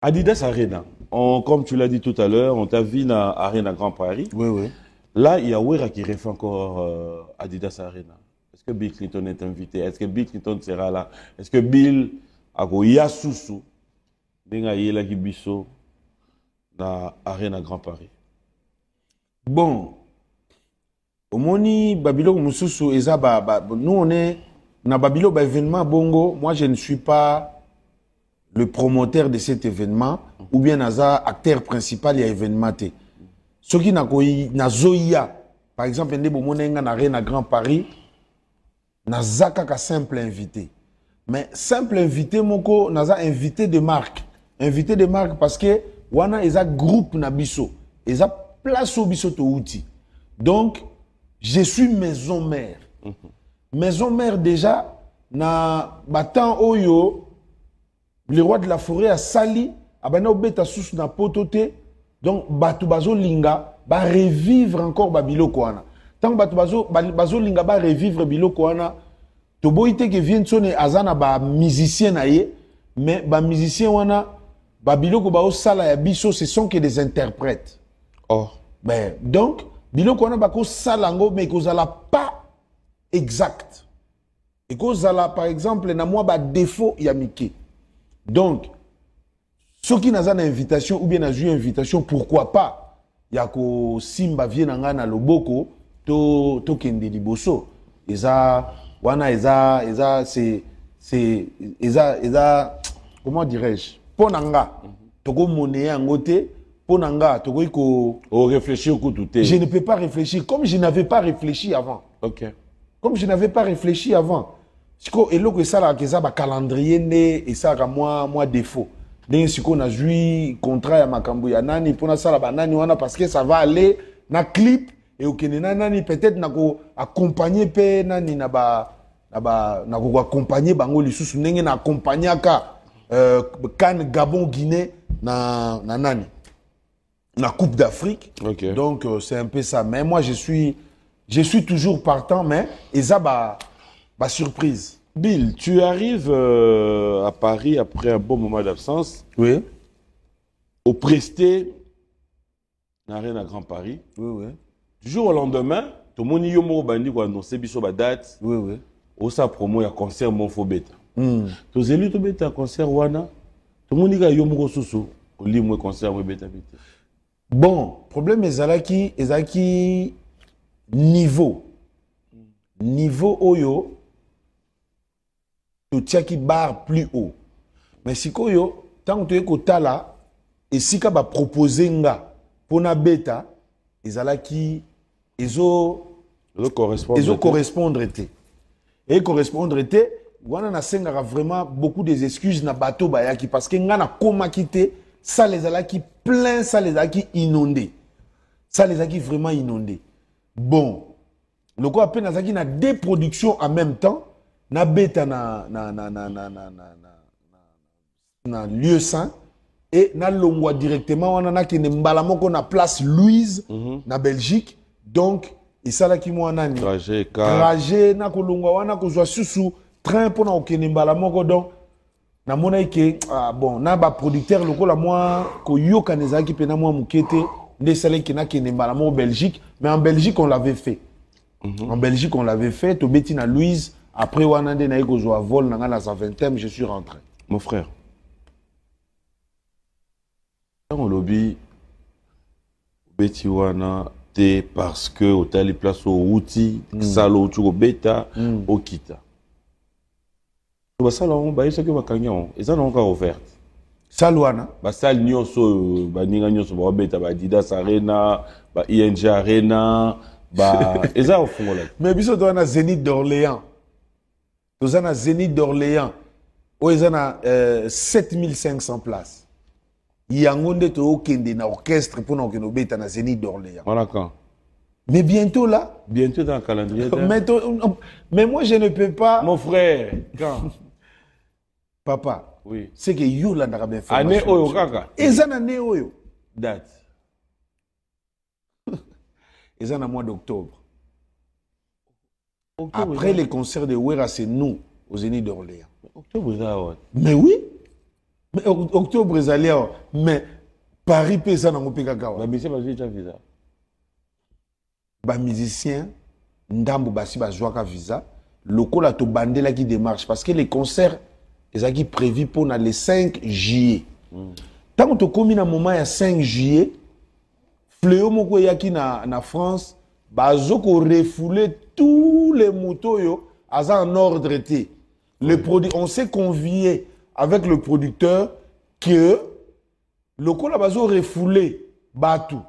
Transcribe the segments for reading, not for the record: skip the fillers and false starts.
Adidas Arena. Comme tu l'as dit tout à l'heure, on t'a vu dans Arena Grand Paris. Oui, oui. Là, il y a Wera qui refait encore Adidas Arena. Est-ce que Bill Clinton est invité? Est-ce que Bill Clinton sera là? Est-ce que Bill a Yasusu Denga Yela Gibiso dans Arena Grand Paris? Bon, au moni Babilo Moussousou eza nous on est na Babilo événement bongo. Moi je ne suis pas le promoteur de cet événement ou bien naza acteur principal y a événement té. Ce qui na zoya par exemple ndé bomonenga na Arena Grand Paris naza kaka simple invité. Mais simple invité moko naza invité de marque. Invité de marque parce que wana eza groupe na biso. Eza place au biso to outil. Donc je suis maison mère. Maison mère déjà na batan oyo le roi de la forêt a sali abana obeta sous na potote. Donc batu bazo linga ba revivre encore babiloko wana. Tant batu bazo linga ba revivre biloko wana to boite que vient sonner azana ba musicien na ye mais ba musicien wana ba biloko ba osala ya biso ce sont que des interprètes. Oh. Ben donc biloko wana ba ko salango mais kozala pas exact. Et kozala par exemple na moi ba défaut ya mike. Donc ceux qui n'ont invitation ou bien n'a eu invitation, pourquoi pas? Yako simba vient na loboko to kende liboso. Eza wana eza c'est comment dirais-je? Ponanga toko monnaie ngote ponanga toko iko réfléchir au coup tout est. Je ne peux pas réfléchir comme je n'avais pas réfléchi avant. OK. Comme je n'avais pas réfléchi avant. Siko eloko ça la keza ba calendrier né et ça moi défaut. Dès qu'on a joué contrat à Makambu ya nani pour ça la banani wana parce que ça va aller na clip et au Kenya nani peut-être na ko accompagner pe nani na ko accompagner bango lisusu ndenge na accompagner ka Can Gabon Guinée na nani na Coupe d'Afrique. Okay. Donc c'est un peu ça mais moi je suis toujours partant mais eza ba surprise. Bill, tu arrives à Paris après un bon moment d'absence. Oui. Au Presté, Arena Grand Paris. Oui, oui. Du jour au lendemain, tout le monde y a annoncé la date. Oui, oui. Au sa promo, il y a concert Monfo Beta. Tous les élus de un concert Wana. Tout le monde y a un soso. Au lit, moi, concert Beta. Bon, problème est qui niveau. Niveau Oyo. Tu tiens qui barre plus haut. Mais si koyo, tant que tu es kotala, et si ka ba proposer nga pour na beta, ezala qui correspondre été. Et correspondre été, wana na sengara vraiment beaucoup des excuses na bateau bayaki parce que nga na koma kité, ça les ala qui plein, ça les a qui inondé. Ça les a qui vraiment inondé. Bon, le quoi appelle na na deux productions en même temps. Na beta na lieu saint et na longwa directement on a qui ne mbalamoko na place Louise na Belgique donc et ça là qui moi nani trajet na kolongwa wana kozwa susu train pour na okene mbalamoko donc na mona ke bon na ba producteur lokola moi ko yoka nezaki pena moi mukete nde sale ki na kene mbalamoko Belgique mais en Belgique on l'avait fait. En Belgique on l'avait fait to beti na Louise. Après, Wanande na eko zo vol na la 20e, je suis rentré. Mon frère. Dans le lobby, Beti wana te parce que au tali place au outil, salo au beta, au kita. Ba salon ba yesa ke bakanyo, eza na encore ouverte. Salwana. Ba sal nyonso ba ninga nyonso ba beta ba Adidas Arena, ba ING Arena, ba eza ofungola. Mais biso to na Zénith d'Orléans. Nous avons un Zénith d'Orléans où ils ont 7500 places. Il y a un orchestre pour nous mettre dans Zénith d'Orléans. Voilà quand. Mais bientôt là. Bientôt dans le calendrier. Mais moi je ne peux pas. Mon frère. Quand? Papa. Oui. C'est que Yola n'a bien fait. Année Oyo Kaka. Ils ont année Oyo. Date. Ils ont un mois d'octobre. Après les concerts de Wera, c'est nous, aux Zénith d'Orléans. Octobre, mais oui. Mais octobre ezali awa mais Paris pe eza nango mpe kaka awa. Bamisien bazwi déjà visa. Bamusicien ndambo basi bazwaka visa lokola tobandelaki démarche parce que les concerts ezalaki prévu pour le 5 juillet. Tant que tokomi na moment ya 5 juillet, Fléau moko yaki na France, bazoko refouler tous les motos yo aza en ordre té. On s'est convié avec le producteur que lokola bazo refouler batou.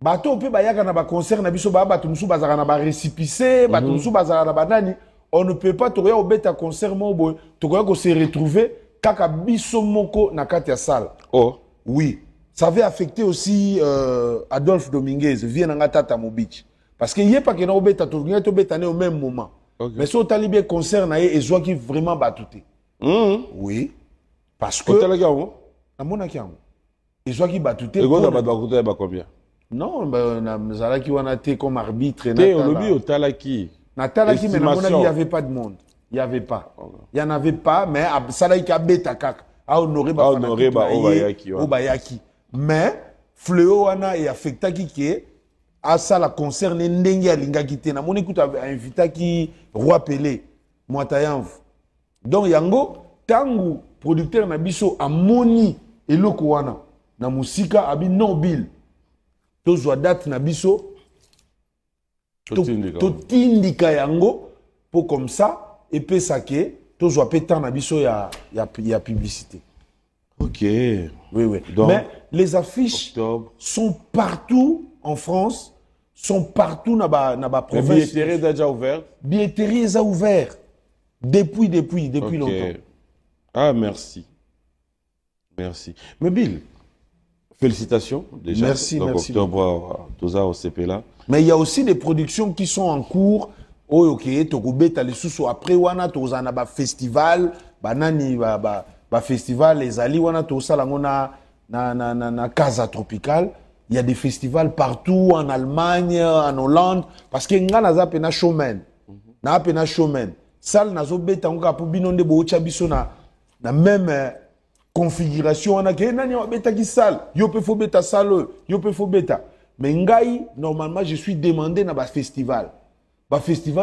Bato pe bayaka na ba concert na biso ba bato musu bazaka na ba récipicé, bato musu bazaka na banani, on ne peut pas tokoya obeta concert mo boy, tokoya ko se retrouver kaka biso moko na kati ya salle. Oh, oui, ça avait affecté aussi Adolphe Dominguez, vient na tata Mobich parce que yé pas que na obeta tokoya to beta né au même moment. Okay. Mais so tali bien concert na yé ezwa ki vraiment batouté. Oui, parce que hôtel ki amo na mona ki amo. Ezwa ki batouté. Et quoi ba coûter ba combien? Non, Zalaki Wanate comme arbitre. Otalaki. Natalaki, mais il n'y avait pas de monde. Il n'y avait pas. Il n'y en avait pas, mais Salaki a bêta kak. A honoré Obayaki. Mais Fléau Wana et affectaki qui a ça la concerne Ndengi à Lingakite. Na mon écoute a invité qui Roi Pelé, Moatayanv. Donc Yango, tangu producteur na biso a moni et loko wana. Na musika abi nobile. Tozwa date na biso totindika yango pour comme ça et puis ça que tozwa pétan na biso ya publicité. OK. Oui. Donc, mais les affiches sont partout en France, sont partout na ba province. La billetterie est déjà ouverte. Billetterie est ouverte depuis okay. Longtemps. Ah merci. Mais Bill, félicitations déjà. Merci. Octobre, tout ça au CP là. Mais il y a aussi des productions qui sont en cours. Oh, ok, Tokobeta les sous après wana tozana ba festival, banani ba festival les ali wana tosala ngona na Casa Tropicale. Il y a des festivals partout en Allemagne, en Hollande parce que ngana za pena showman. Na pena showman. Sal nazo beta ngoka po binonde bo chabiso na même configuration on a que nani beta ki salle yo pe fo beta salle yo pe fo beta mais ngai normalement je suis demandé na ba festival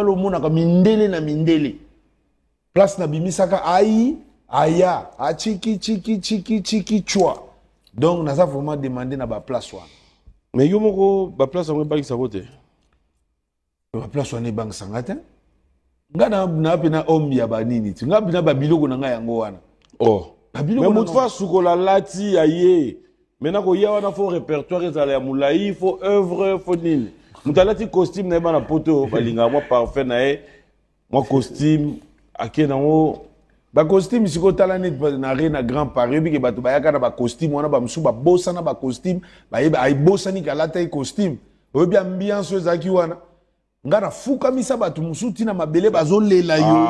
au mona ka mindele place na bimisaka aya a chiki chwa donc naza vraiment demandé na ba place wa mais yo moko ba place on ba ki sa côté ba place on e bang sangata ngana na pena homme ya banini nga bina ba biloko na ngai yango wana oh. Mais moutfa soukola lati aye. Maintenant ko yawana fo répertoire ezala ya moulayi, fo œuvre, fo nini. Moutalati costume na ba na poto balinga moi parfait na e. Moi costume akena ngo ba costume siko tala net na rena grand Paris bi ke bato bayaka na ba costume wana ba msu ba bossa na ba costume ba yeba ay bossa ni kala tay costume. Obi ambiance ezaki wana. Ngana fuka misa bato msu tina mabele bazolela yo.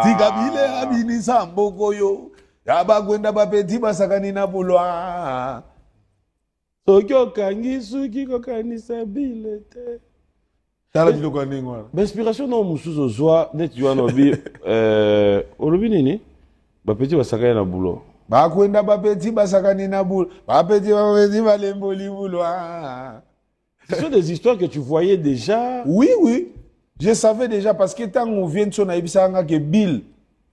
Tigabile abini samboko yo yaba kwenda bapeti basakani na bulwa sokyo kangi suki ko kanisa bilete tala biloko ningwa inspiration no musuzo zwa net you no bi olobi nini bapeti basakani na bulo ba kwenda bapeti basakani na bulo bapeti balemboli bulwa. Ce sont des histoires que tu voyais déjà. Oui. Je savais déjà parce que tant on vient de son aïbisanga que Bill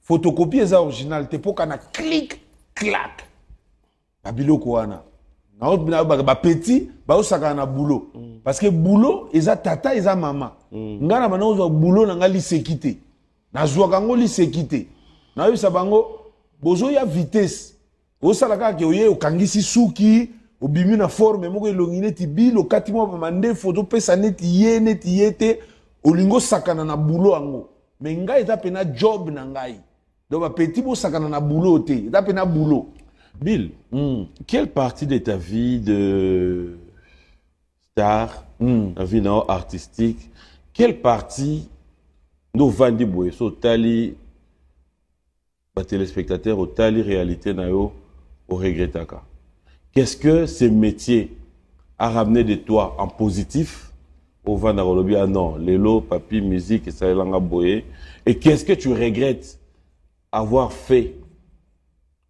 photocopie est original te pour qu'on a clic clac babilo koana na ba petit ba osaka na boulot parce que boulot eza tata eza mama ngana bana ozwa boulot na ngali sekité na zwa kango li sekité na yebisa bango bozo ya vitesse osala ka ke oye okangisi suki obimi na forme moko elongi neti Bill okati mo ba mande photo pesa neti yete olingo sakana na boulot ango mais ngai eta pena job na ngai donc ba petit bo sakana na boulot te eta pena boulot. Bill, quelle partie de ta vie de star, la vie artistique, quelle partie nous vandi boye so tali ba téléspectateurs au tali réalité na yo au regrettaka? Qu'est-ce que ce métier a ramené de toi en positif? Au Vandarolobi, ah non, Lélo, papi, musique, et ça est boye. Et qu'est-ce que tu regrettes avoir fait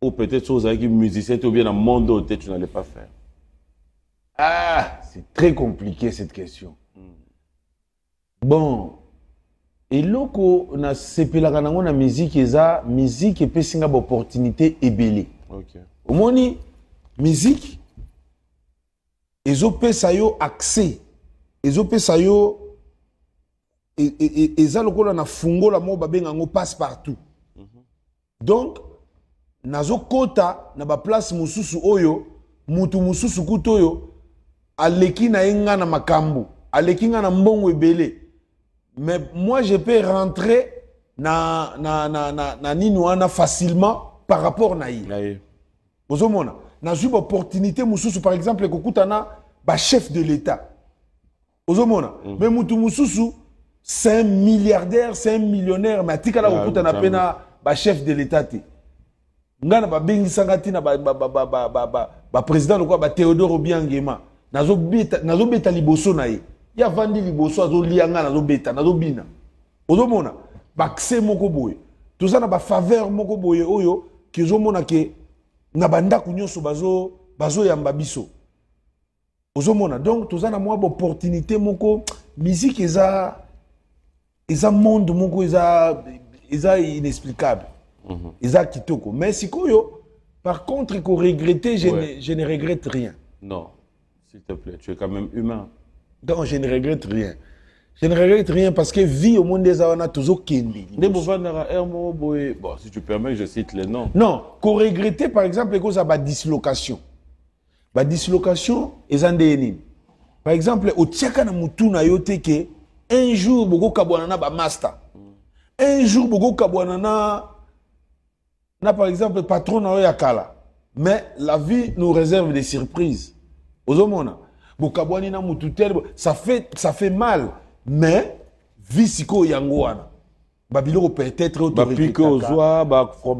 ou peut-être chose avec un musicien, ou bien dans le monde où tu n'allais pas faire? Ah, c'est très compliqué cette question. Bon, et loko na sepelaka nango na musique eza musique epesinga opportunité ebele. Ok. Omoni musique ezopesa yo accès, ezopesa yo eza lokola na fungola mo babenga ngo passe partout. Donc nazo kota na ba place mususu oyo mutu mususu kuto oyo aleki na enga na makambu, aleki nga na mbongo ebele. Mais moi je peux rentrer na nini wana facilement par rapport na ye. Ozomona na une opportunité mususu par exemple kokutana ba chef de l'État. Ozomona mais mutu mususu c'est un milliardaire, c'est un millionnaire, mais atikala kokutana pena ba chef de l'État te. Ngana ba bengisanga tina ba président lokwa ba Théodore Obiangema. Nazo beta liboso na ye. Ya vandi liboso azo lianga nazo beta, nazo bina. Ozomona bakse moko boye. Toza na ba faveur moko boye oyo ki ozomona ke na banda kunyoso bazo yamba biso. Ozomona donc toza na mwa opportunité moko musique eza monde moko eza inexplicable. Eza kitoko. Mais sikoyo par contre ko regretter je ne regrette rien. Non. S'il te plaît, tu es quand même humain. Donc, je ne regrette rien. Je ne regrette rien parce que vie au monde des Awana, toujours kendi. Bon, si tu permets, je cite les noms. Non, qu'on regrettait par exemple, que ça va dislocation. La dislocation est un déni. Par exemple, au Tchaka na Mutuna yote ke, un jour, Bogo Kabwanana ba master. Un jour, Bogo Kabwanana, na par exemple, patron na Oyakala. Mais la vie nous réserve des surprises. Ozomona, bokabwani na mututel, ça fait mal, mais visiko yangoana. Babilo peut-être autorité. Pique aux oies,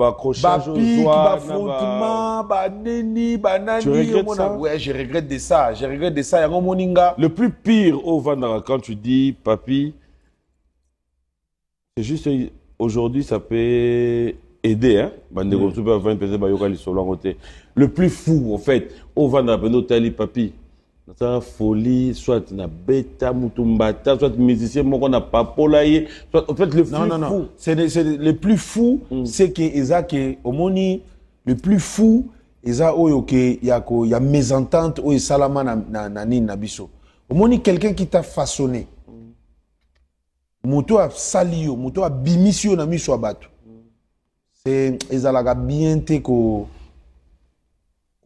accrochage aux oies, frottement, neni, banani. Tu regrettes ça? Ouais, je regrette de ça. Je regrette de ça. Yango moninga. Le plus pire au Vandara, quand tu dis, papi, c'est juste aujourd'hui, ça peut aider, hein. Le plus fou, en fait, au Vandara, papi, na folie, soit na bêta, mutumbata, soit musicien, mon n'a pas polaye, soit en fait le plus fou. C'est le plus fou, c'est que Ezake, omoni, le plus fou, Eza oyo ke ya mésentente ou salama na biso. Omoni quelqu'un qui t'a façonné. Moto a salio, moto a bimisio na miso abatu. C'est ezalaga bien te ko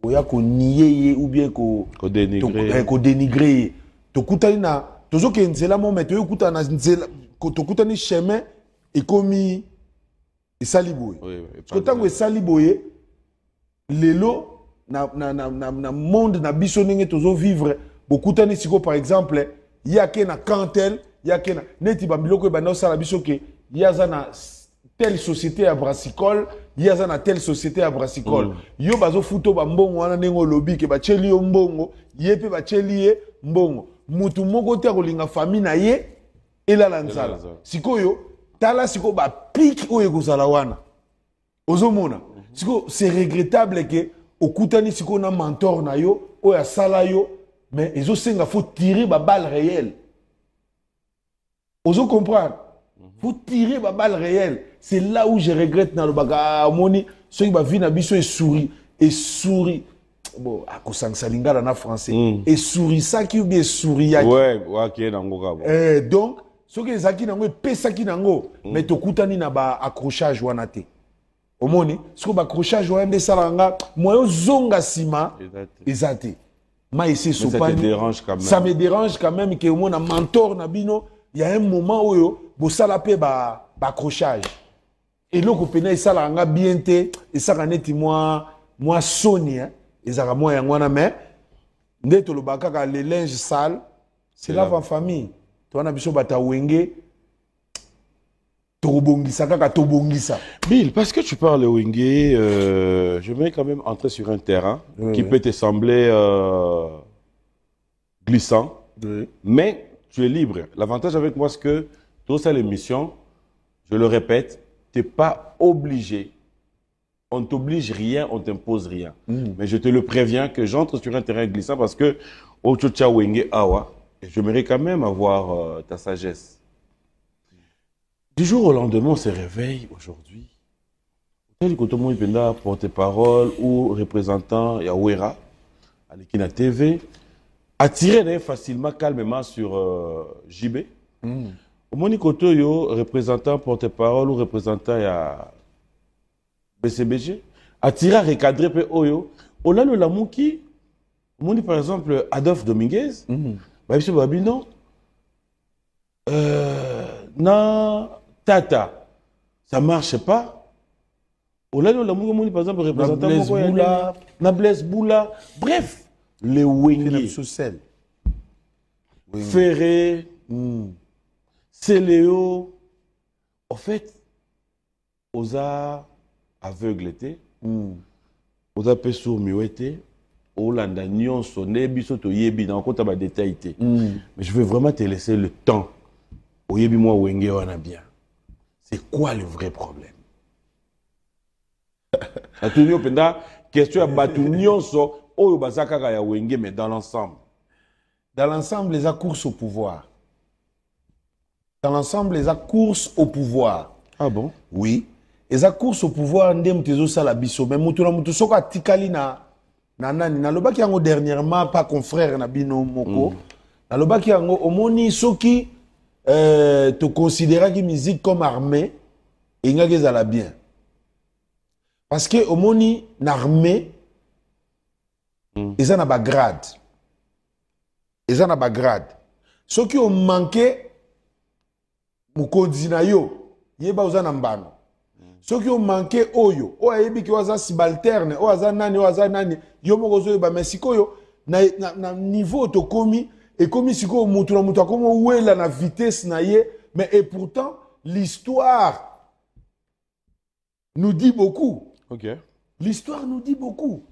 oya ko nier ou bien ko dénigrer to kutani na tozo ke nzela mo meto yo kutana nzela to kutani chemin et komi esali boye ko tango esali boye lelo na monde na biso ndenge tozo vivre bokutani siko par exemple yake na kantel yake na neti bambiloko ba no sala biso ke yaza na telle société à brassicole, il y a na telle société à brassicole. Yo bazo futo ba mbongo wana nengo lobi ke ba cheli yo mbongo, yepe ba cheli ye mbongo. Mutu moko te kolinga famille na ye ela lanzala. Sikoyo tala siko ba pique oyo kozala wana. Ozomona. Siko c'est regrettable que okutani siko na mentor na yo oya sala yo mais ezo senga faut tirer ba balle réelle. Ozo comprendre. Faut tirer ma balle réelle. C'est là où je regrette dans le bagage. Moni, ceux qui vivent dans biso et sourit. Bon, à cause de salinga dans français. Et sourit ça qui ou bien sourit. Ouais, ok, nango. Donc, ceux qui zaki nango pesa ki nango, mais to kutani na ba accrochage wanate. Omoni, ce que ba accrochage wande salanga, moi yo zonga sima ezate. Ma essaie ça te dérange quand même. Ça me dérange quand même que mon mentor na bino, il y a un moment où yo bosala pe ba accrochage et loko pena esala nga bien te esaka neti moi soni hein ezaka moi yangwana mais ndeto lo bakaka le linge sale c'est lave en famille to na biso bata wenge to bongisa kaka to bongisa. Bill, parce que tu parles wenge, je vais quand même entrer sur un terrain qui peut te sembler glissant, mais tu es libre. L'avantage avec moi c'est que tout ça l'émission, je le répète, tu n'es pas obligé On ne t'oblige rien, on t'impose rien. Mais je te le préviens que j'entre sur un terrain glissant parce que Ochocha Wenge Awa, et j'aimerais quand même avoir ta sagesse. Du jour au lendemain, on se réveille aujourd'hui. Tel que tout le monde peut porte-parole ou représentant Yawera, à l'Ekina TV, attiré facilement, calmement sur JB. Au Moni Kotoyo, représentant porte-parole ou représentant ya BCBG, attiré à recadrer pe Oyo. Ola le Lamouki, au Moni par exemple Adolphe Dominguez, Babisho Babino, na Tata, ça marche pas. Ola le Lamouki, par exemple, représentant Boula, Nables Boula, bref, les Wenge, Ferré, Céléo, en fait, Oza aveugle, Oza pe sourd muet, Olanda nyonso, nebiso to yebi, dans compte à détail. Mais je veux vraiment te laisser le temps. Oyebi moi Wenge wana bien. C'est quoi le vrai problème? Atunyo penda, question à batu nyonso, oyo bazaka ya Wenge, mais dans l'ensemble. Dans l'ensemble, les courses au pouvoir. Dans l'ensemble, les courses au pouvoir. Ah bon? Oui. Les courses au pouvoir, ndem tezo sala biso. Mais mutu na mutu soko atikali na nani. Na loba ki yango dernièrement, pas confrère na bino moko. Na loba ki yango, omoni soki te considéra ki musique comme armée, et nga gezala bien. Parce que omoni na armée, eza na ba grade. Eza na ba grade. Soki o manqué mukonzi na yo, yeba uza na mbano. Soki o manqué oyo, o ayebi ki waza subalterne, o aza nani, yo moko zo yeba, mais sikoyo, na niveau to komi, et komi sikoyo mutu na mutu akomo wela na vitesse na ye, mais et pourtant, l'histoire nous dit beaucoup. Ok. L'histoire nous dit beaucoup.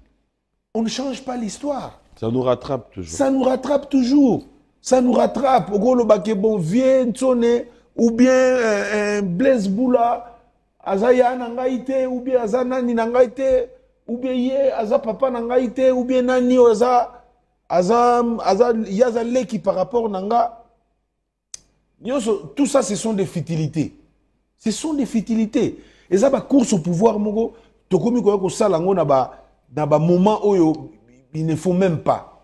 On ne change pas l'histoire. Ça nous rattrape toujours. Ça nous rattrape toujours. Ça nous rattrape. Ogolo bakebo vient sonner ou bien Blaise Boula azaya nangaite ou bien azanani nangaite ou bien ye aza papa nangaite ou bien nani aza yaza leki par rapport nanga. Tout ça ce sont des futilités. Ce sont des futilités. Et ça ba course au pouvoir moko tokomi ko sala ngo na ba moment oyo il ne faut même pas.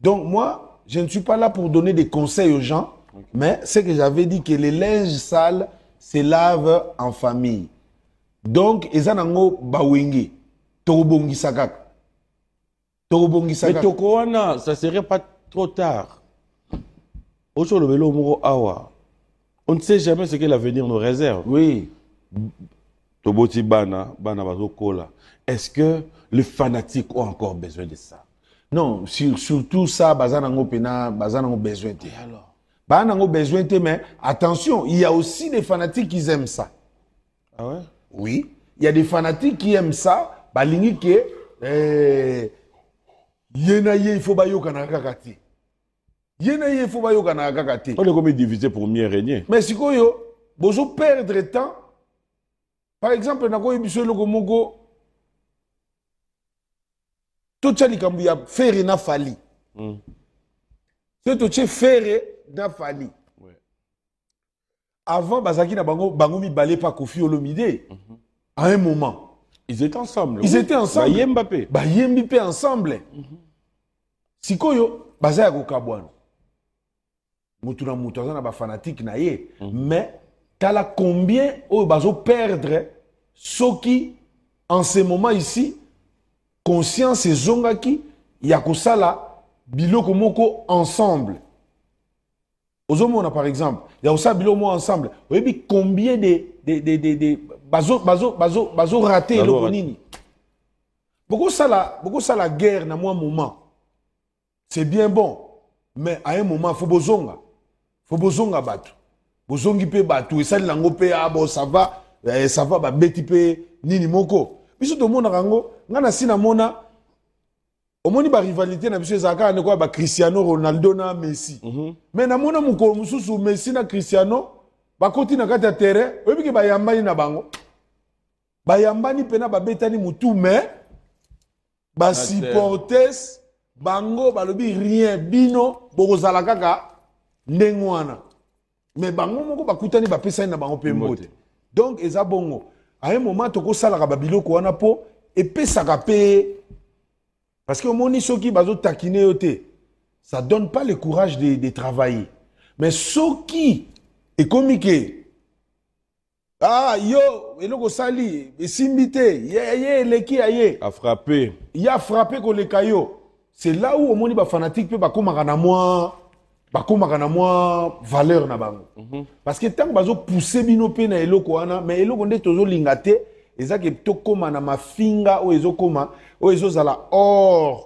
Donc moi, je ne suis pas là pour donner des conseils aux gens, mais c'est que j'avais dit que les linges sales se lavent en famille. Donc, ezanango bawenge, torobongi sakak. Mais Tokowana, ça serait pas trop tard. Aujourd'hui, on ne sait jamais ce que l'avenir nous réserve. Oui. Toboti bana bazo kola. Est-ce que les fanatiques ont encore besoin de ça? Non, surtout ça, bazanango pena, bazanango besoin de. Alors, bazanango besoin de, mais attention, il y a aussi des fanatiques qui aiment ça. Ah ouais? Oui, il y a des fanatiques qui aiment ça. Balingi ke, yenaye il faut bayo kanakakati. Yenaye il faut bayo kanakakati. On est comme divisé pour mieux régner. Mais si koyo, bozo perdre temps. Par exemple, na koyo biso loko moko. Tout ça, il y a ferré na fali. C'est tout ça, ferré na fali. Avant, bazaki na bango mi balé pas Kofi Olomide. À un moment. Ils étaient ensemble. Ils étaient ensemble. Ba Mbappé. Ba Mbappé ensemble. Sikoyo, bazaya ko kabwano. Mutuna mutaza na ba fanatique na ye. Mais, tala combien o bazo perdre soki en ce moment ici conscience et zongaki yakosala biloko moko ensemble. Ozomona par exemple, yakosala biloko moko ensemble. Oyebi combien de bazo raté eloko nini. Beaucoup ça la guerre na moi moment. C'est bien bon, mais à un moment faut bozonga batu. Bozongi pe batu et ça lango pe abo ça va ba beti pe nini moko. Biso to mona rango ngana sina mona omoni ba rivalité na biso ezaka ne ko ba Cristiano Ronaldo na Messi. Mais na mona mukolo mususu Messi na Cristiano ba koti na kati ya terrain oyebiki ba yambani na bango. bayambani pena babetani mutu mais supporters bango balobi rien bino bokozala kaka ndenge wana mais bango moko bakutani bapesani na bango pe mbote donc eza bongo à un moment tokosalaka babiloko wana po epesaka pe parce que omoni soki bazotakine yo te ça donne pas le courage de travailler mais soki ekomi ke yo eloko sali esimbi te ye eleki aye a frappé il a frappé koleka yo c'est là où omoni bafanatique pe bakomaka na mwa valeur na bango parce que tant bazo pousser bino pe na eloko wana mais eloko nde tozolinga te ezaki tokoma na mafinga o ezokoma o ezozala hors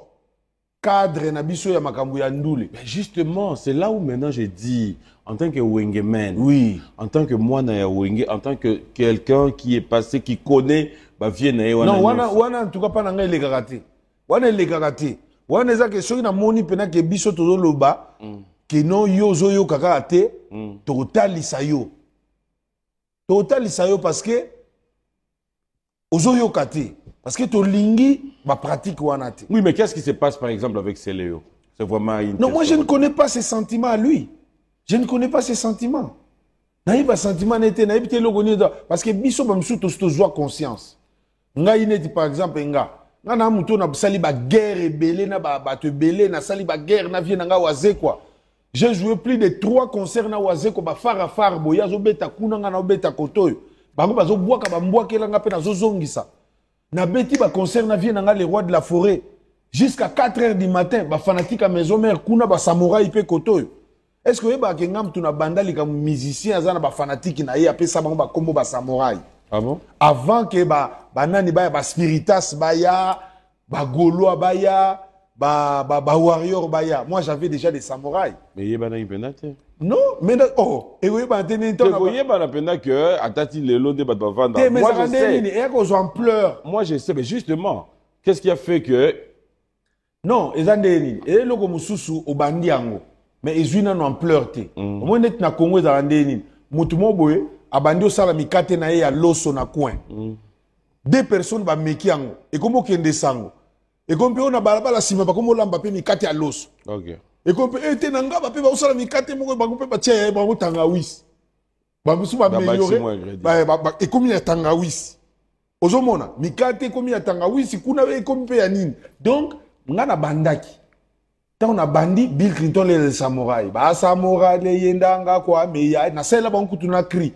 cadre na biso ya makambo ya ndule. Justement, c'est là où maintenant je dis, en tant que Wengeman, oui, en tant que moi na Wenge, en tant que quelqu'un qui est passé, qui connaît, bah viens na wana. Non, wana en tout cas pas na ngai le karaté. Wana le karaté. Wana eza que soki na moni pena ke biso tozo loba, ke non yo zo yo kaka ate, totalisa yo. Totalisa yo parce que ozo yo kate. Parce que to lingi ba pratique wanate. Oui, mais qu'est-ce qui se passe par exemple avec Céléo? C'est vraiment une non, moi je ne connais pas ses sentiments à lui. Je ne connais pas ses sentiments. Naïba sentiment n'était naïba te logoni parce que biso ba msuto sto joie conscience. Nga ineti par exemple nga na muto na sali ba guerre belé na ba te belé na sali ba guerre na vie na nga waze quoi. J'ai joué plus de 3 concerts na waze ko ba far boya zo beta kuna nga na beta kotoyo. Bango bazo boaka ba mbwakela nga pe na zo zongisa. Na beti ba concert na vie nanga les rois de la forêt jusqu'à 4h du matin ba fanatique à maison mère kuna ba samouraï pe kotoyo. Est-ce que ba kengam tuna bandali comme musicien azana ba fanatique na ye apé ça ba kombo ba samouraï. Ah bon? Avant que ba nani ba spiritas baya ba gaulois baya ba warrior baya. Moi j'avais déjà des samouraïs. Mais yeba na impendate. Non, mais oh, et oui, bah, que atati lelo de vendre. Moi je sais. Et qu'on en pleure. Moi je sais, mais justement, qu'est-ce qui a fait que non, ezandeni. Et loko mususu obandi yango. Mais ezuna no en pleure te. Moi net na Congo ezandeni. Mutu moboye abandi osala mikate na ye ya loso na coin. 2 personnes ba meki yango. Et komo kende sango. Et comme on a balabala sima ba komo lamba pe mikate ya loso. OK. Et comme ete nanga ba pe ba osala mikate moko ba pe ba tia ba ko tangawisi. Ba musu ba améliorer. Ba et comme il y a tangawisi. Ozomona mikate comme il y a tangawisi kuna be comme pe ya nini. Donc ngana bandaki. Tant na bandi Bill Clinton les samouraï. Ba samouraï le yendanga kwa meya na sela ba nkutu na cri.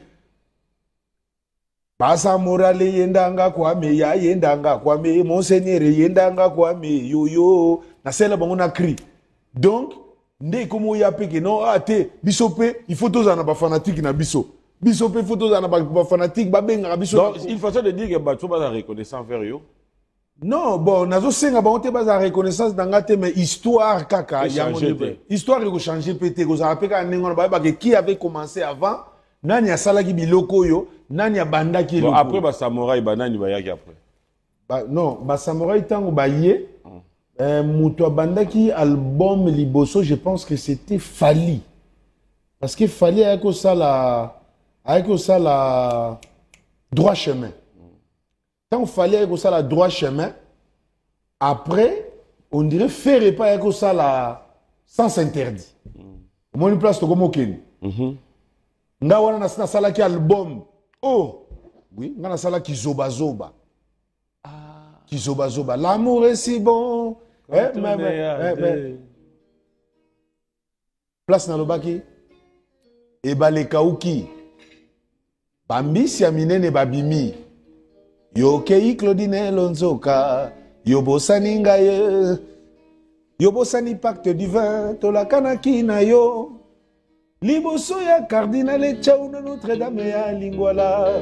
Ba samouraï le yendanga kwa meya yendanga kwa me monseigneur yendanga kwa me yo na sela ba na cri. Donc, ndé comme il y a que non, bisope, il faut tous en avoir fanatique na biso. Bisope, il faut tous en avoir fanatique, babenga biso. Donc, il faut ça de dire que bato ba reconnaissance vers yo. Non, bon, nazo senga ba onte ba za reconnaissance dangate mais histoire kaka ya histoire ko changer pété ko za rapeka nengo ba ba qui avait commencé avant, nani ya salaki biloko yo, nani ya bandaki bon, après ba samouraï ba nani ba yaki après. Ba non, ba samouraï tango ba yé. Moutou Bandaki album Liboso, je pense que c'était Fali. Parce que Fali avec ça la droit chemin. Quand il fallait avec ça la droit chemin, après, on dirait faire pas avec ça la sens interdit. Moi une place comme Okeni. Nga wana na sala ki album. Oh, oui, nga na sala ki zoba zoba. Ki zoba zoba. L'amour est si bon. Place na lobaki ebale kauki bambisi ya minene babimi yokei Claudine Lonzoka yobosani ngaye yobosani pacte divin tolakanaki na yo liboso ya cardinal Tchaouna Notre-Dame ya Lingwala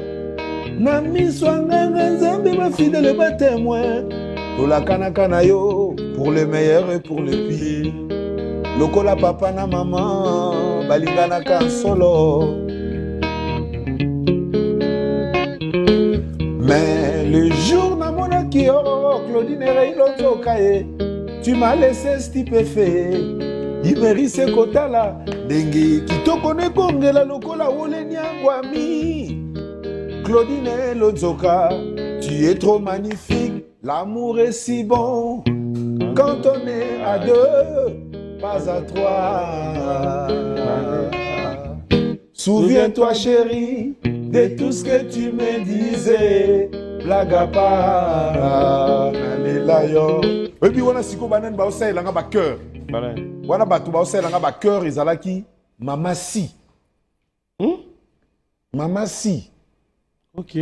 na miso nganga nzambe ba fidèle ba témoin tolakanaka na yo pour le meilleur et pour le pire. Lokola papa na maman balinganaka solo. Mais le jour na monaki oh Claudine Reilonzo Kaye, tu m'as laissé stupéfait. Imerise kotala dengi kitoko ne kongela lokola wole nyangwami. Claudine Lonzoka, Tu es trop magnifique, l'amour est si bon. Quand on est à deux, pas à trois. Souviens-toi, chérie, de tout ce que tu me disais. Blague à part, nalela yo. Et puis, on a si qu'on a un cœur. On a un cœur, ils ont qui Mama Si. Mama Si. Ok.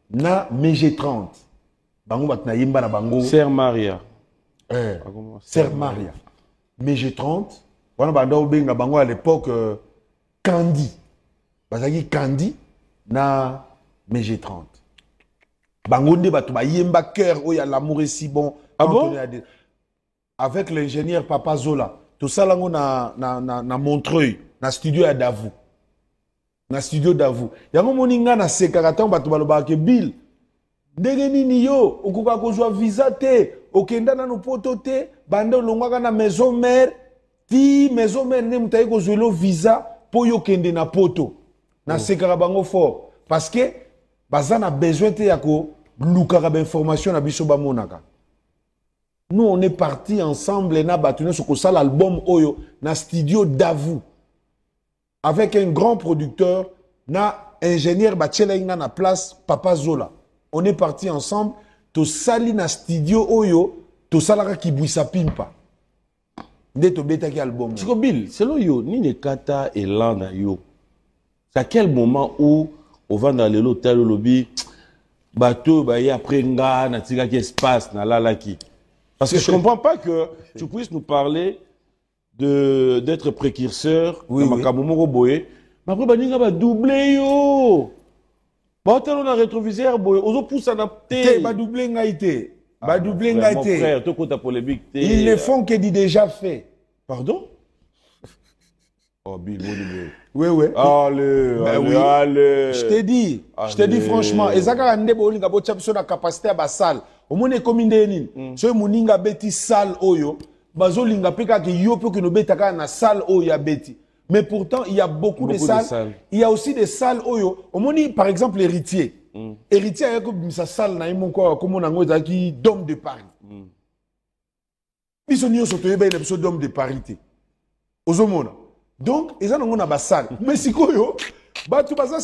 Na MG30. Bango bat na yimba na bango. Sœur Maria. Sœur Maria. MG30. On a bando benga bango à l'époque Candy. Bazaki Candy na MG30. Bango nde batu ba yimba cœur où il y a l'amour est si bon. Ah bon? Avec l'ingénieur Papa Zola. Tout ça là na Montreuil, na studio à Davou. Na studio Davou. Yango moninga na sekaraton batu baloba ke Bill. Ndenge nini yo okuka kozwa visa te, okenda na no poto te, bande longwaka na maison mère, ti maison mère ne mutaye kozwelo visa po yo kende na poto. Na sekara bango fort parce que baza na besoin te ya ko lukaka ba information na biso ba monaka. Nous on est partis ensemble na batune sur ko sala album oyo na studio Davou. Avec un grand producteur, na ingénieur Bachelenga na place Papa Zola. On est partis ensemble, to sali na studio oyo, to salaka kibwisa pimpa. Nde to beta ki album. Chico Bill, selon yo, ni ne kata et landa yo. C'est à quel moment où on va dans l'hôtel lobby, bateau, bah y après nga, na tika qui espace, na la qui. Parce que je comprends pas que tu puisses nous parler d'être précurseur, oui, dans Makamomo Boye, mais après baninga ba doublé yo. Bah tel on a rétroviseur boye, ozo pousse à te ba doublé ngaité. Ba doublé ngaité. Mon frère, toi côté polémique. Ils ne font que du déjà fait. Pardon? Oh Bill, oui, oui. Allez, ben allez, oui. allez. Je te dis franchement, ezaka ndebo olinga bo tchapiso na capacité ba salle. Omone komi ndeni. So muninga beti salle oyo, bazo linga peka ke yo pe que no betaka na salle oyo ya beti. Mais pourtant, il y a beaucoup de salles. Il y a aussi des salles oyo. Omoni par exemple héritier. Héritier ayako bimisa salle na yimo ko comme nango ezaki Dôme de Paris. Biso nyo soto yeba ina biso Dôme de Paris te. Ozomona. Donc, ils ont une salle. Mais si vous avez une salle,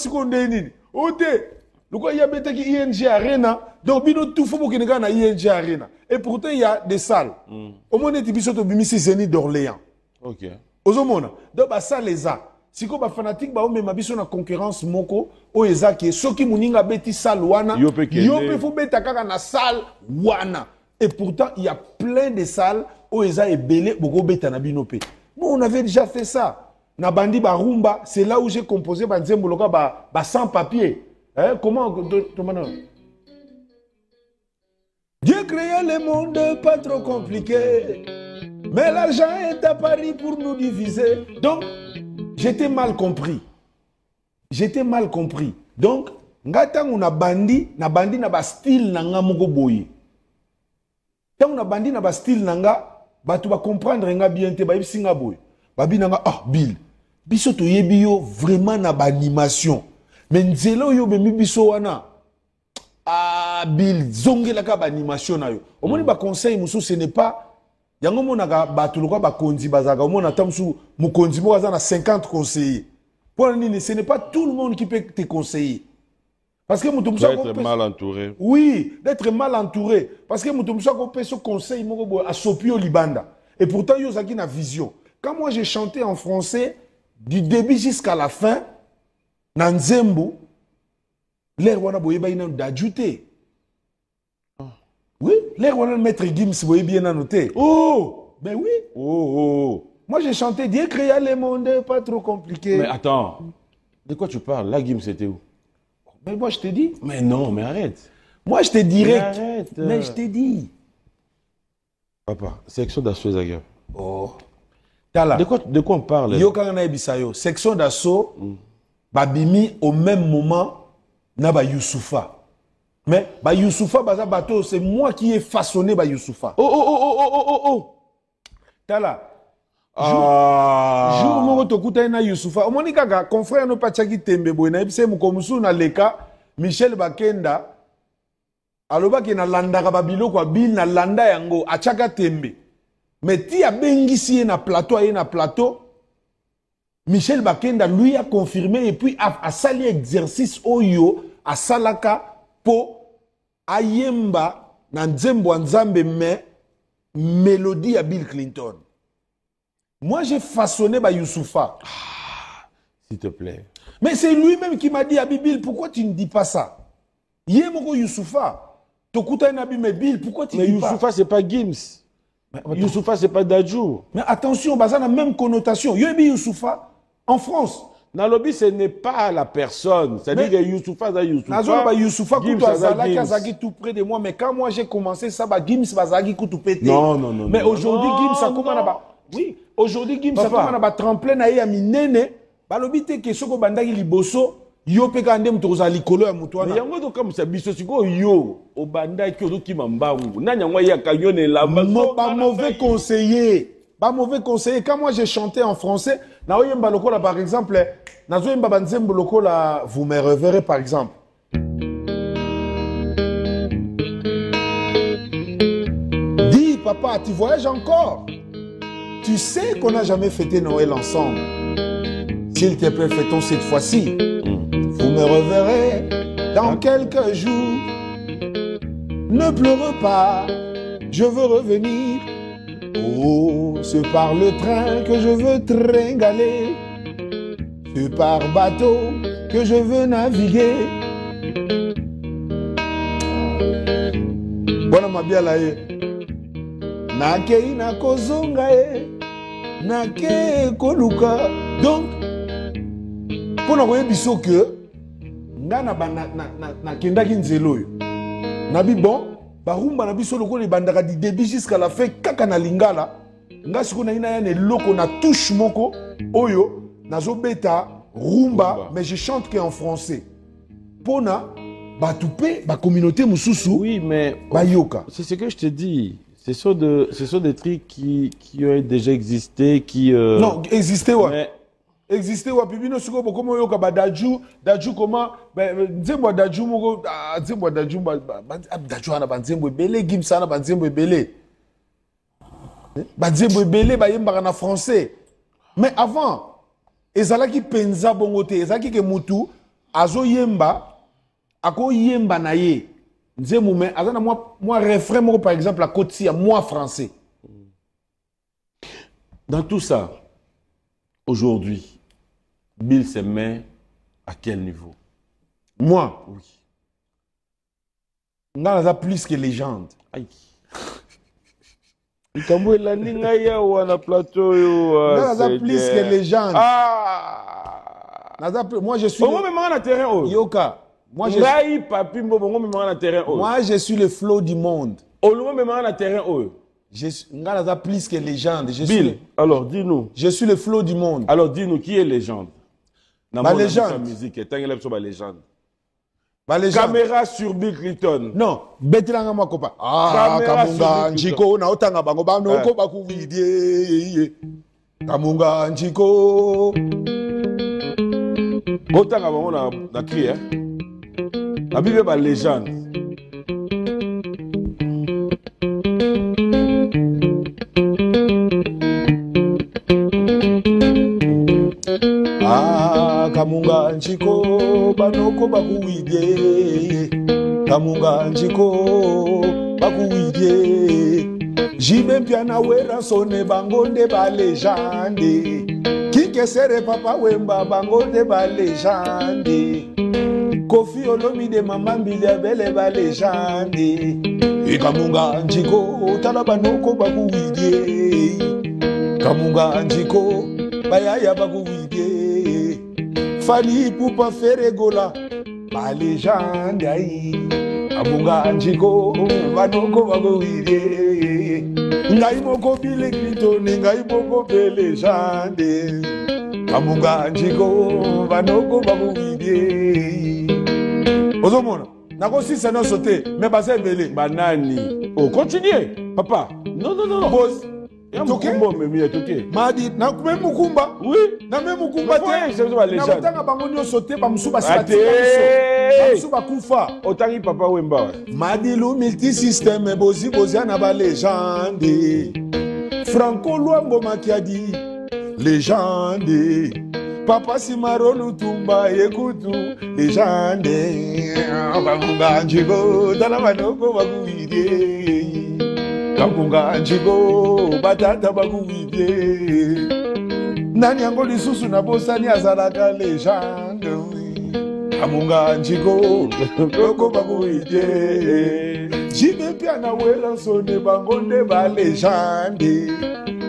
il y a une ING Arena. Donc, il y a tout une ING Arena. Et pourtant, il y a des salles. Au moins, il y a des Zénith d'Orléans. Ok. Donc, la salle est là. Si vous êtes fanatique, vous avez une concurrence. Vous avez ceux qui ont une salle. Vous avez une salle. Et pourtant, il y a plein de salles où ils ont belé beaucoup de temps. Bon, on avait déjà fait ça. Na bandi barumba, c'est là où j'ai composé banzembo loka ba sans papier. Hein, comment Dieu créa le monde pas trop compliqué. Mais l'argent est à Paris pour nous diviser. Donc, j'étais mal compris. J'étais mal compris. Donc, ngata on a bandi na ba style nanga moko boye. Tant on a bandi na ba style nanga ba tu vas comprendre nga bien te ba singa boy ba binanga ah Bill biso to yebi yo vraiment na ba animation mais nzelo yo be mi biso wana ah Bill zongela ka ba animation na yo omoni ba conseil musu ce n'est pas yango monaka ba tu lokwa ba konzi bazaka omona tamsu mu konzi mo na 50 conseillers pour nini ce n'est pas tout le monde qui peut te conseiller. Parce que nous être mal entouré. Oui, d'être mal entouré. Parce que nous avons ce conseil à Sopio Libanda. Et pourtant, il y a une vision. Quand moi j'ai chanté en français, du début jusqu'à la fin, Nanzembo, l'air wana boye ba ina d'ajouter. Oui, l'air wana maître Gims boye bien annoté. Oh, ben oui. Oh. Moi j'ai chanté Dieu créa le monde, pas trop compliqué. Mais attends, de quoi tu parles? La Gims c'était où? Mais moi, je te dis. Mais non, mais arrête. Moi, je te dirais. Arrête. Mais je te dis. Papa, section d'assaut Zaga. Oh. Tala. De quoi on parle? Yo Kangana Ebisayo. Section d'assaut. Babimi au même moment. Na ba Youssoufa. Mais ba Youssoufa, baza bateau, c'est moi qui ai façonné ba Youssoufa. Oh. Tala. Jour moko tokuta na Youssoufa omoni kaka confrère no pachaki tembe boy na bise mukomusu na leka Michel Bakenda aloba ki na landa ka babilo kwa Bill na landa yango achaka tembe mais ti abengisi na plateau Michel Bakenda lui a confirmé et puis a sali exercice oyo a salaka po ayemba na nzembo nzambe mais mélodie à Bill Clinton. Moi j'ai façonné ba Youssoufa. S'il te plaît. Mais c'est lui-même qui m'a dit à Bill, pourquoi tu ne dis pas ça? Yemoko Youssoufa. Tokuta nabi mais Bill, pourquoi tu ne dis pas? Mais Youssoufa c'est pas Gims. Youssoufa c'est pas Dadjou. Mais attention, ça a la même connotation. Yobi Youssoufa en France. Nalobi, ce n'est pas la personne. C'est-à-dire que Youssoufa, c'est Youssoufa. Youssoufa, tout près de moi. Mais quand moi j'ai commencé ça, Gims, Bazagi, tout pété. Non. Mais aujourd'hui, Gims, ça commence à. Oui, aujourd'hui, Gims, ça commence à tremplin à Minene. Balobi, te que soko bandagi liboso. Yo pe kande mtoza likolo ya mutu wana. Yango to comme ça biso siko yo o bandaki ozo ki mambangu. Nanya ngwa ya kanyone lamba. Pas mauvais conseiller. Pas mauvais conseiller. Quand moi j'ai chanté en français, na oyemba lokola par exemple, na zoyemba banzembo lokola vous me reverrez par exemple. Dis papa, tu voyages encore? Tu sais qu'on n'a jamais fêté Noël ensemble. S'il te plaît, fêtons cette fois-ci. Vous me reverrez dans quelques jours. Ne pleure pas, je veux revenir. Oh, c'est par le train que je veux tringaler. C'est par bateau que je veux naviguer. Bona mabiala ye. Nakei na kozonga ye. Nake koluka. Donc, pour nous voyez biso que na kendaki nzelo yo. Nabi bon, barumba na biso loko le bandaka di début jusqu'à la fin kaka na lingala. Nga siko na ina ya ne loko na touche moko oyo nazo beta rumba mais je chante que en français. Pona batupe ba communauté mususu. Oui, mais bayoka. C'est ce que je te dis. Ce sont des trucs qui ont déjà existé, qui non, existé ouais. Mais existé wa pibino siko boko mo yoka ba Dadjou comment nzembo Dadjou moko nzembo Dadjou Dadjou ana banzembo ebele Gims ana banzembo ebele banzembo ebele ba yemba na français mais avant ezalaki penza bongo te ezalaki ke mutu azo yemba ako yemba na ye nzembo mais azana moi refrain moko par exemple la Kotsi à moi français. Dans tout ça aujourd'hui Bill se met à quel niveau? Moi? Oui. On a plus que légende. Aïe. Kambo la ninga ya wana plateau yo. On a plus que légende. Ah. Moi je suis. Bongo me na terrain oh. Yoka. Moi je suis. Papi bongo me na terrain oh. Moi je suis le flow du monde. Olumo me na terrain oh. Je suis plus que légende. Bill, alors dis-nous. Je suis le flow du monde. Alors dis-nous qui est légende? Ma légende. Musique, ma légende. Ma légende. Caméra sur Bill Clinton. Non, betilanga makopa. Ah, Kamunga Njiko na otanga bango ba no ko bakuvidie. Kamunga Njiko. Otanga bango na cri hein. La Bible est ma légende. Kamunga Njiko banoko bakuidie. Kamunga Njiko bakuidie. Jibe piana wera sone bangonde ba légende. Kike sere papa wemba bangonde ba légende. Kofi Olomide mama mbili bele ba légende. Kamunga Njiko tala banoko bakuidie. Kamunga Njiko bayaya bakuidie. Fali Poupa Ferregola, ma légende aïe. Kamunga Njiko, banoko bagoide. Ngai moko Bill Clinton, ngai moko be légende. Kamunga Njiko, banoko bagoide. Ozomona, nako si ça n'a sauté, mais basé belé. Banani. Oh, continuez, papa. Non. Pause. Mukumba memi atoke. Madi na même Mukumba. Oui. Na même Mukumba te. C'est la légende. Na tanga bango nyo sauté ba musuba sati. Bamusu bakufa. Otangi papa Wemba. Madilu multisystème bozi na ba légende. Franco Luambo Makiadi, légende. Papa Simaro Lutumba Yekutu, légende. Kamunga Njigo, Dalamanoko Baguide. Kamunga Njigo, Batata Baguide. Nani yango lisusu na bosani azalaka légende. Kamunga Njigo, Koko Baguide. Jibe pia na wela sone bangonde ba légende.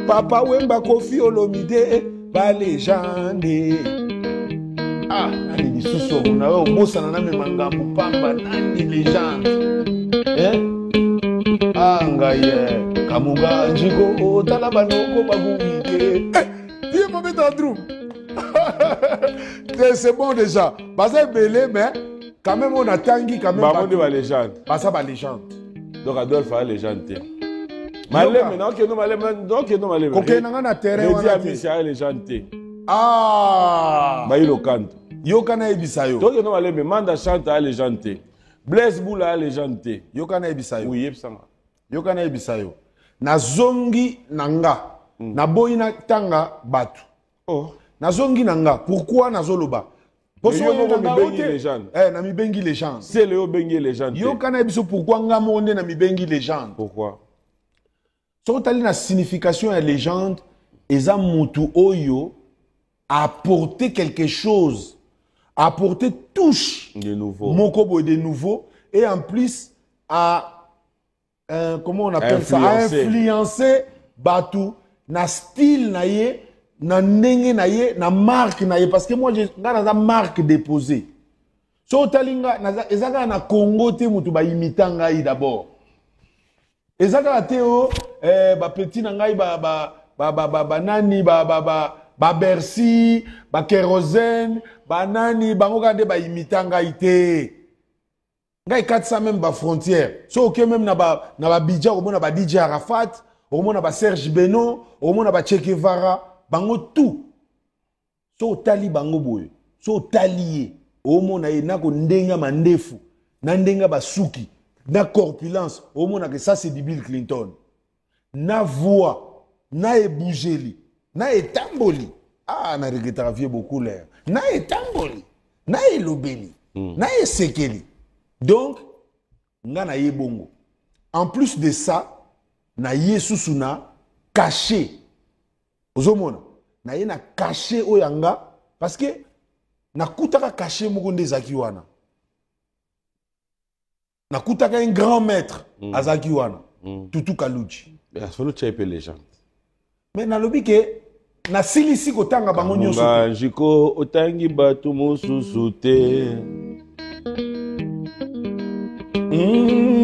Papa Wemba Kofi Olomide ba légende. Ah, nani lisusu na we obosana na me mangambo pamba nani légende. Ah ngaye Kamunga Njigo tala banoko Baguide. Viens me mettre en trou. C'est bon déjà. Basa belé mais quand même on a tangi quand même. Bamonde ba légende. Basa ba légende. Donc Adolphe a légende. Malem non que non malem donc non malem. Koke nanga na terrain wana. wana. Dit ami c'est légende. Ah. Ba ilo kanto. Yoka na ebisa yo. Donc non malem manda chante a légende. Blaise Boula a légende. Yoka na ebisa yo. Oui, yebsanga. Yoka na ebisa yo. Na zongi nanga. Na boyi na tanga batu. Oh. Na zongi nanga. Pourquoi na zoloba? Parce que yo mi bengi légende. Na mi bengi légende. C'est le yo bengi légende. Yoka na ebiso pourquoi nga monde na mi bengi légende. Pourquoi? So tali na signification ya légende eza mutu oyo apporter quelque chose, apporter touche de nouveau. Mokobo de nouveau et en plus à comment on appelle ça, à influencer batu na style na ye, na ndenge na ye, na marque na ye parce que moi j'ai na marque déposée. So talinga na ezaka na Congo te mutu ba imitanga yi d'abord. Ezaka teo ba petit na ngai ba nani ba Bercy ba kérosène ba nani bango kande ba imitanga ite ngai 400 même ba frontière so ok même na ba Bidja au mona ba DJ Arafat au mona ba Serge Beno au mona ba Che Guevara bango tout so tali bango boye so talié au mona na ko ndenga mandefu na ndenga basuki na corpulence au mona que ça c'est du Bill Clinton na voix na ebougeli na etamboli ah na regretera vie beaucoup l'air na etamboli na elobeli na esekeli donc nga na yebongo en plus de ça na yesusuna caché ozomona na ye na caché oyanga parce que na kutaka caché moko ndezaki wana na kutaka un grand maître azaki wana Tutu Kaluji solo tchepe légende. mais na lobi ke na silisi kotanga bango nyonso Kamunga Njiko otangi batu mosusu te.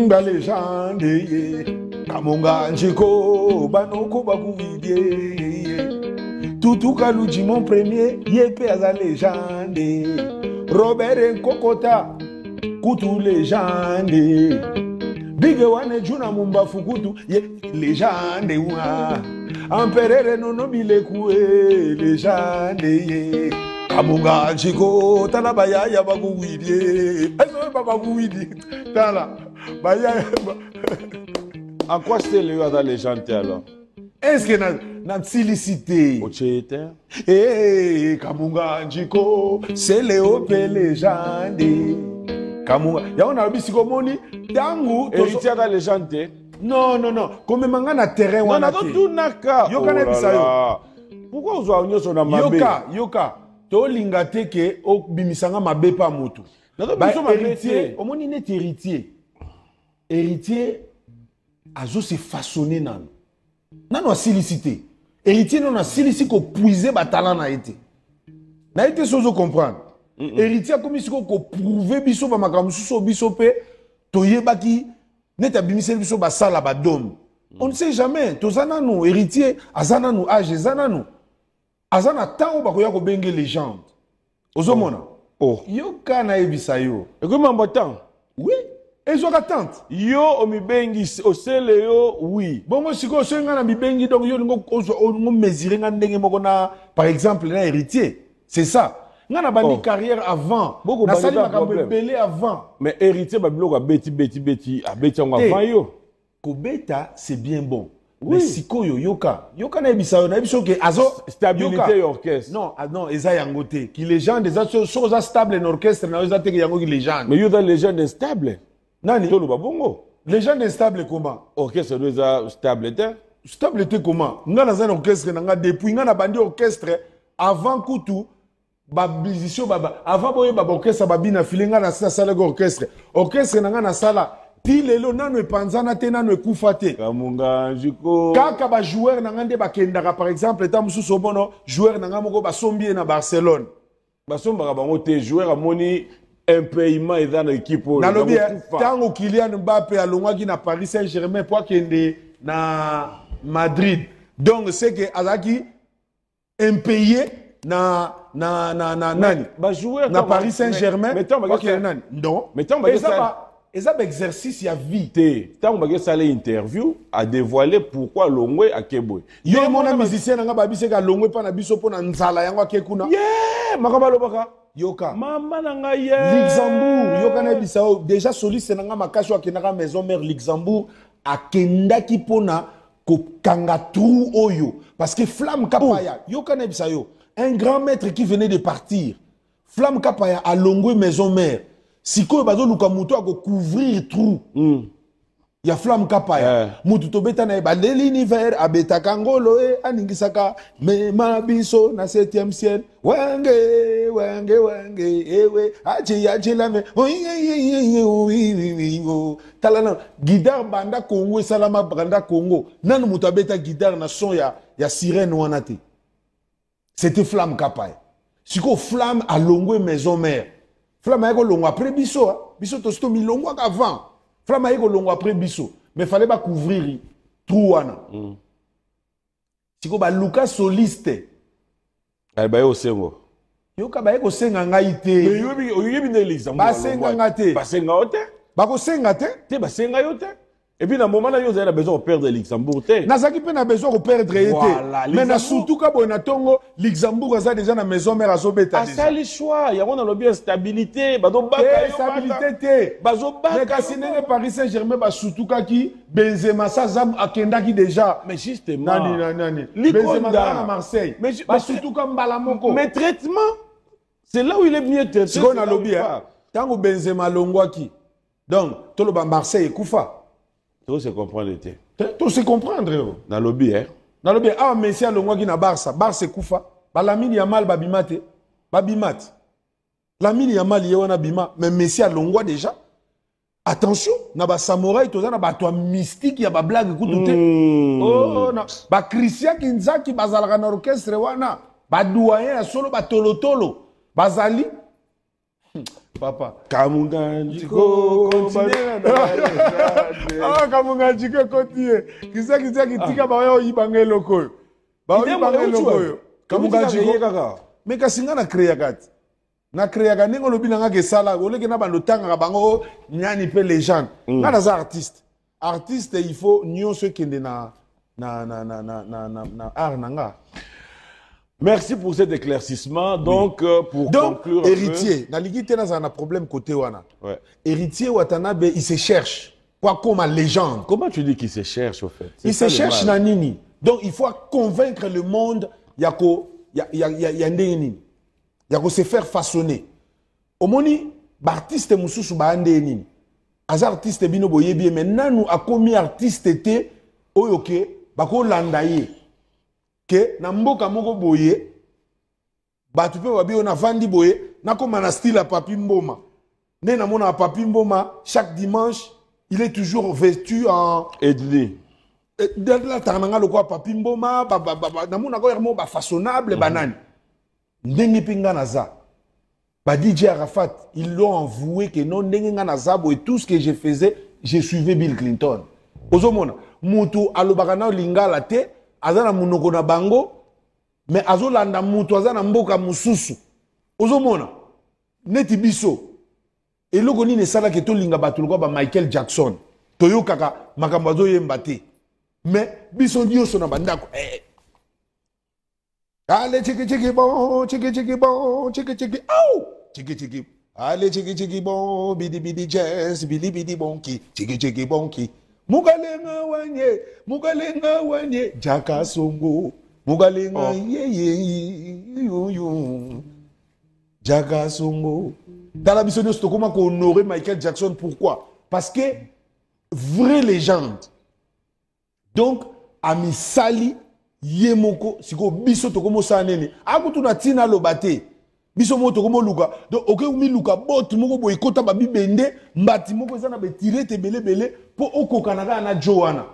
Ba légende ye Kamunga Njiko banoko bakuvidie Tutu Kaluji mon premier yepe aza légende Robert Nkokota kutu légende Big Wane Juna Mumba Fukutu ye légende wa Amperere nono bilekue légende ye Kamunga Njiko tala bayaya bakuwidie Ezo bakuwidi tala bayaya En quoi c'était le yo légende alors? Est-ce que na silicité Ochete? Eh Kamunga Njiko c'est Léo pe légende Kamunga ya on a bisiko moni tangu héritier da légende. non comme manga na terrain wana te. Non naka. Yoka na bisayo. Pourquoi ozwa nyoso na mabe? Yoka to linga te ke o bimisanga mabe pa mutu. Ba héritier, o moni net héritier. Héritier azo se façonner nan. Nano silicité. Héritier non na silicité ko puiser ba talent na été. Na été sozo comprendre. Héritier comme si ko prouver biso ba makambo so biso pe toyebaki neta bimisel biso ba sala ba dom. On ne sait jamais. Tozana nous héritier azana nous âge azana nous. Azana tango ba koya ko benge légende. Ozomona. Oh. Yoka na ebisa yo. Et comment m'attend? Oui. Ezoka tante. Yo o mibengi osele yo oui. Bongo siko senga na mibengi donc yo ngo mesurer nga ndenge moko na par exemple na héritier. C'est ça. nga na bandi carrière avant Beaucoup na sali bandi makambo problème. ebele avant Mais héritier babilo a beti yango avant yo. kobeta c'est bien bon Oui. mais sikoyo yoka na ebisa na biso ke azo Stabilité orchestre. non non eza yango te ki légende eza chose stable en orchestre na eza te ke yango ki légende Mais yo dans légende instable. nani Tolo babongo. légende stable comment Orchestre doit stable te. stable te comment nga na zana orchestre na nga depuis nga na bandi orchestre avant kutu ba musicien baba avant boye ba orchestre babina filinga na sala orchestre na nga na sala ti lelo nanu epanzana te nanu ekufa te Kamunga Njiko. kaka ba joueur na nga nde bakendaka par exemple eta mususu obono joueur na nga moko basombi na Barcelone Basombaka bango te joueur amoni un paiement eza na équipe oyo. nalobi tango Kylian Mbappé alongwaki na Paris Saint-Germain po akende na Madrid donc c'est que azaki impayé na nani Ba joueur na Paris Saint-Germain mais tant ok nani non mais tant eza ba exercice ya vie te tant bagé sala interview a dévoiler pourquoi Longwe akeboy. yo mona musicien nanga babiseka longwe pa na biso po na nzala yango akekuna Yeah, makaba lobaka. yoka Mama nanga yeah. Luxembourg yoka na bisao déjà soliste nanga makasi akendaka maison mère Luxembourg akendaki pona kokanga trou oyo parce que Flamme Kapaya yoka na bisao un grand maître qui venait de partir Flamme Kapaya a longwe maison mère sikoyo bazo luka muto ako couvrir trou ya Flamme Kapaya mutu tobeta na ebande l'univers abeta kangolo aningisaka mema biso na 7e ciel wenge ewe achi la me talana guitare banda Congo salama banda Congo nanu mutu abeta guitare na son ya sirène wana te c'était Flamme Kapaya siko Flamme a longwe maison mère Flamme a longo après biso biso to sto milongo avant Flamme a longo après biso mais fallait pas couvrir trou wana siko ba Lucas soliste Ay ba yo sengo. yoka ba ko senga ngai te Mais yo bi ne l'exemple. ba senga ngate Ba senga ote. ba ko senga te Te ba senga yo te. Et puis dans le moment là yo avez besoin de perdre Luxembourg te. nazaki pe na besoin de perdre été Voilà, mais na Luxembourg. surtout ka bo na tongo Luxembourg aza déjà na maison mère azobeta déjà Ça les choix, y a on a le bien stabilité, ba do baka te yo stabilité te bazo mais baka. kasi ndenge Paris Saint-Germain ba surtout kaki Benzema sa zam akendaki déjà Mais justement. nani Likonda. Benzema à Marseille ba surtout comme Balamoko Mais traitement, c'est là où il est mieux traité. c'est qu'on a lobby hein tango Benzema longwaki donc tout le Marseille ekufa Tout se comprendre te. tout se comprendre Na lobby hein. na lobby ah Messi alongwaki na Barça ekufa ba Lamine Yamal babimate babimate Lamine Yamal yewana bima mais Messi alongwa déjà attention na ba samouraï toza na ba to mystique ya ba blague kutu te oh na ba Christian Kinzaki bazalaka na orchestre wana ba doyen ya solo ba tolotolo bazali papa Kamunga Njiko. ah kamunga njiko kotie Christian tika ba yo yibanga eloko ba yo yibanga eloko kamunga njiko mais kasinga na créer kati na créer ka ndenge lobi nanga ke sala oleke na bando tanga bango nyani pe légende nga na za artiste il faut nyonso kende na art nanga. Merci pour cet éclaircissement. Donc, pour conclure. Héritier, Naligi Tena a un problème côté Wana. Ouais. Héritier Watanabe, il se cherche. Quoi comme une légende. Comment tu dis qu'il se cherche, au fait? Il se cherche Nanini. Donc, il faut convaincre le monde, Yako se faire façonner. Omoni, artiste Moussou Bahandeni. Az artiste Bino Boyebi, mais nous a commis artiste te, Oyoke, Bako Landaye. Que na mboka moko boye batu pe babi ona vandi boye na koma na style à Papi Mboma né na mona Papi Mboma chaque dimanche il est toujours vêtu en Edli de la tananga le quoi Papi Mboma na mona ko yermo ba façonnable banane ndenge pinga naza ba DJ Arafat ils l'ont avoué que non ndenge nga naza boye tout ce que je faisais je suivais Bill Clinton ozomona mutu alobaka na lingala te azana munoko na bango mais azolanda mutu azana mboka mususu ozomona neti biso eloko nini esala ke tolinga bato lokwa ba Michael Jackson toyokaka makambo azoyemba te mais biso nyonso na bandako Allez, tchiki bon, tchiki bon, tchiki, oh! Tchiki. Allez, tchiki bon, bidi bidi jazz, bidi bidi bonki, tchiki bonki. Mugalenga wanye, Jaka Songo. Mugalenga ye, yo. Jaka Songo. Dans la mission de Stockholm, qu'on honorait Michael Jackson, pourquoi? Parce que, vraie légende. Donc, Ami Sali, Yemoko, siko biso tokomo sanene. Akutu na tina lobate. Biso mo tokomo luka. Donc oke umi luka bot moko boy kota ba bibende mbati moko ezana be tirer te bele po okokanaka na Joanna.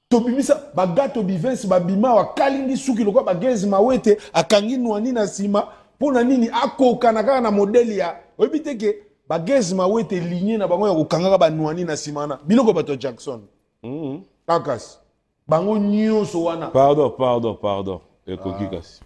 To bimisa bagato bivens babima wa kalindi suki lokwa bagezi mawete akangi nwani na sima po na nini akokanaka na modeli ya obiteke bagezi mawete ligne na bango ya kokangaka ba nwani na sima na biloko bato Jackson. Akas. Bango nyonso wana. Pardon. Ekoki kasi.